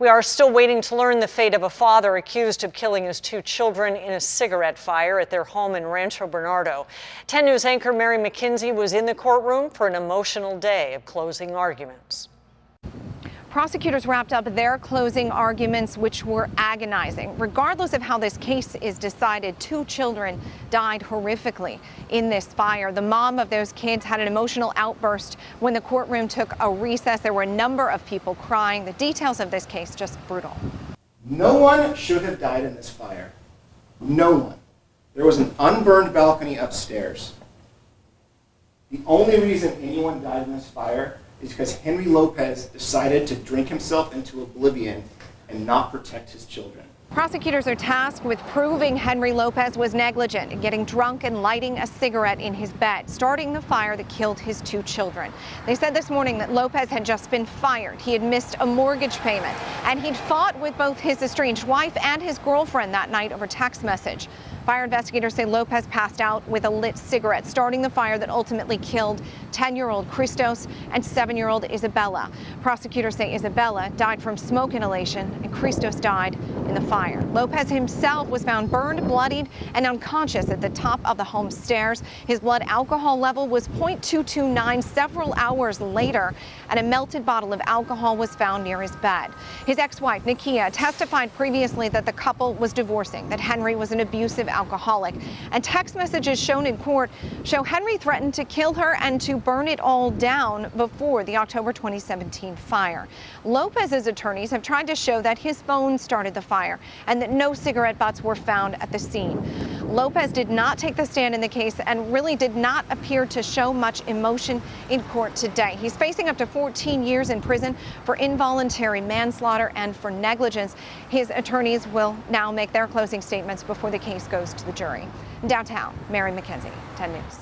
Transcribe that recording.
We are still waiting to learn the fate of a father accused of killing his 2 children in a cigarette fire at their home in Rancho Bernardo. 10 News anchor Mary McKenzie was in the courtroom for an emotional day of closing arguments. Prosecutors wrapped up their closing arguments, which were agonizing. Regardless of how this case is decided, 2 children died horrifically in this fire. The mom of those kids had an emotional outburst when the courtroom took a recess. There were a number of people crying. The details of this case just brutal. No one should have died in this fire. No one. There was an unburned balcony upstairs. The only reason anyone died in this fire is because Henry Lopez decided to drink himself into oblivion and not protect his children. Prosecutors are tasked with proving Henry Lopez was negligent in getting drunk and lighting a cigarette in his bed, starting the fire that killed his 2 children. They said this morning that Lopez had just been fired. He had missed a mortgage payment, and he'd fought with both his estranged wife and his girlfriend that night over text message. Fire investigators say Lopez passed out with a lit cigarette, starting the fire that ultimately killed 10-year-old Christos and 7-year-old Isabella. Prosecutors say Isabella died from smoke inhalation and Christos died in the fire. Lopez himself was found burned, bloodied, and unconscious at the top of the home stairs. His blood alcohol level was 0.229 several hours later, and a melted bottle of alcohol was found near his bed. His ex-wife, Nikia, testified previously that the couple was divorcing, that Henry was an abusive alcoholic, and text messages shown in court show Henry threatened to kill her and to burn it all down before the October 2017 fire. Lopez's attorneys have tried to show that his phone started the fire and that no cigarette butts were found at the scene. Lopez did not take the stand in the case and really did not appear to show much emotion in court today. He's facing up to 14 years in prison for involuntary manslaughter and for negligence. His attorneys will now make their closing statements before the case goes to the jury. Downtown, Mary McKenzie, 10 News.